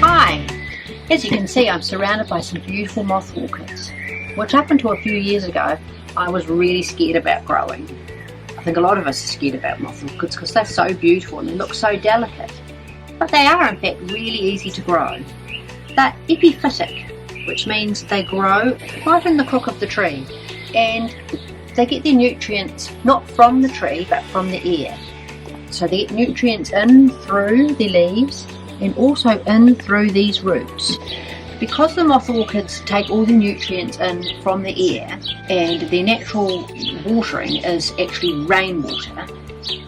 Hi! As you can see, I'm surrounded by some beautiful moth orchids, which up until a few years ago I was really scared about growing. I think a lot of us are scared about moth orchids because they're so beautiful and they look so delicate. But they are in fact really easy to grow. They're epiphytic, which means they grow right in the crook of the tree, and they get their nutrients not from the tree but from the air. So they get nutrients in through the leaves and also in through these roots. Because the moth orchids take all the nutrients in from the air and their natural watering is actually rainwater,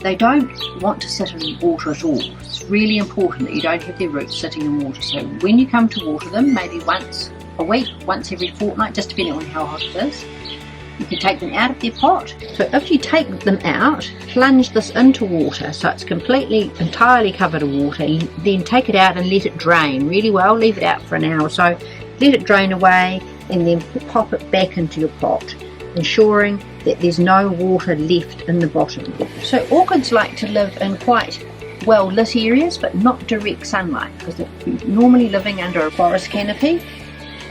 they don't want to sit in water at all. It's really important that you don't have their roots sitting in water. So when you come to water them, maybe once a week, once every fortnight, just depending on how hot it is, you can take them out of their pot. So if you take them out, plunge this into water so it's entirely covered in water, then take it out and let it drain really well. Leave it out for an hour or so, let it drain away, and then pop it back into your pot, ensuring that there's no water left in the bottom. So orchids like to live in quite well lit areas but not direct sunlight, because they're normally living under a forest canopy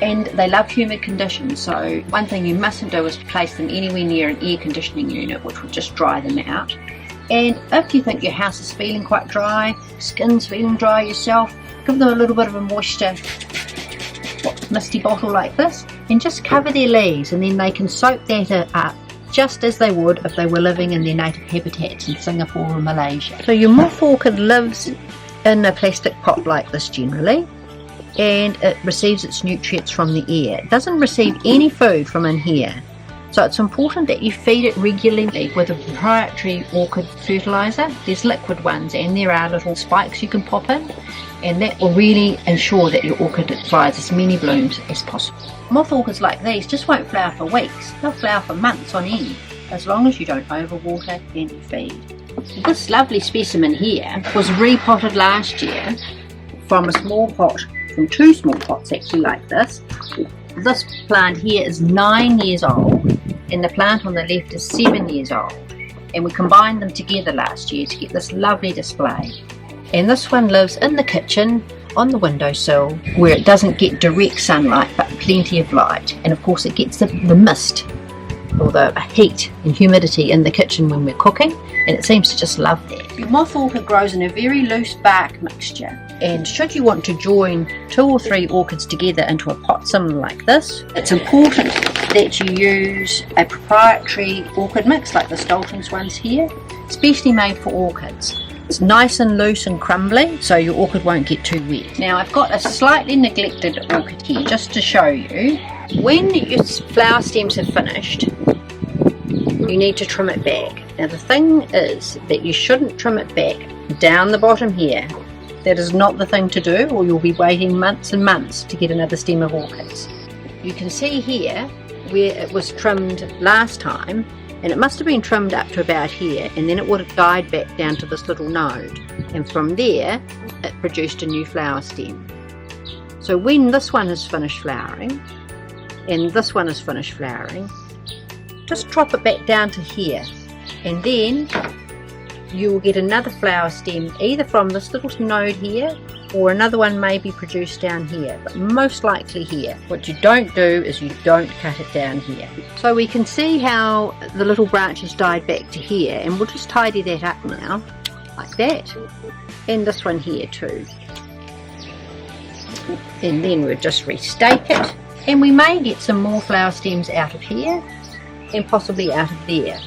and they love humid conditions. So one thing you mustn't do is place them anywhere near an air conditioning unit, which would just dry them out. And if you think your house is feeling quite dry, skin's feeling dry yourself, give them a little bit of a moisture misty bottle like this and just cover their leaves, and then they can soak that up just as they would if they were living in their native habitats in Singapore or Malaysia. So your moth orchid lives in a plastic pot like this generally, and it receives its nutrients from the air. It doesn't receive any food from in here. So it's important that you feed it regularly with a proprietary orchid fertiliser. There's liquid ones and there are little spikes you can pop in, and that will really ensure that your orchid provides as many blooms as possible. Moth orchids like these just won't flower for weeks. They'll flower for months on end, as long as you don't overwater and you feed. This lovely specimen here was repotted last year from a small pot, from two small pots actually like this. This plant here is 9 years old and the plant on the left is 7 years old, and we combined them together last year to get this lovely display. And this one lives in the kitchen on the windowsill where it doesn't get direct sunlight but plenty of light, and of course it gets the mist or the heat and humidity in the kitchen when we're cooking, and it seems to just love that. Your moth orchid grows in a very loose bark mixture, and should you want to join 2 or 3 orchids together into a pot similar like this, it's important that you use a proprietary orchid mix like the Dalton's ones here, specially made for orchids. It's nice and loose and crumbly, so your orchid won't get too wet. Now I've got a slightly neglected orchid here just to show you. When your flower stems have finished, you need to trim it back. Now the thing is that you shouldn't trim it back down the bottom here. That is not the thing to do, or you'll be waiting months and months to get another stem of orchids. You can see here where it was trimmed last time, and it must have been trimmed up to about here, and then it would have died back down to this little node, and from there it produced a new flower stem. So when this one has finished flowering and this one is finished flowering, just drop it back down to here, and then you will get another flower stem either from this little node here, or another one may be produced down here, but most likely here. What you don't do is you don't cut it down here. So we can see how the little branches died back to here, and we'll just tidy that up now like that, and this one here too, and then we'll just restake it, and we may get some more flower stems out of here and possibly out of there.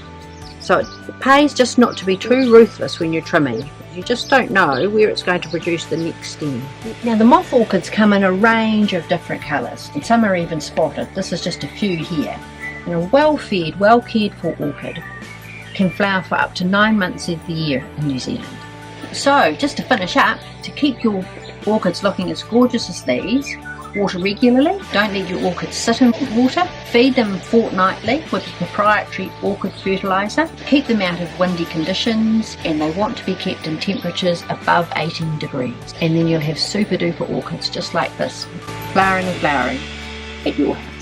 So it pays just not to be too ruthless when you're trimming. You just don't know where it's going to produce the next stem. Now the moth orchids come in a range of different colours, and some are even spotted. This is just a few here. And a well-fed, well-cared for orchid can flower for up to 9 months of the year in New Zealand. So just to finish up, to keep your orchids looking as gorgeous as these, water regularly. Don't let your orchids sit in water. Feed them fortnightly with a proprietary orchid fertiliser. Keep them out of windy conditions, and they want to be kept in temperatures above 18 degrees. And then you'll have super duper orchids just like this, flowering and flowering at your house.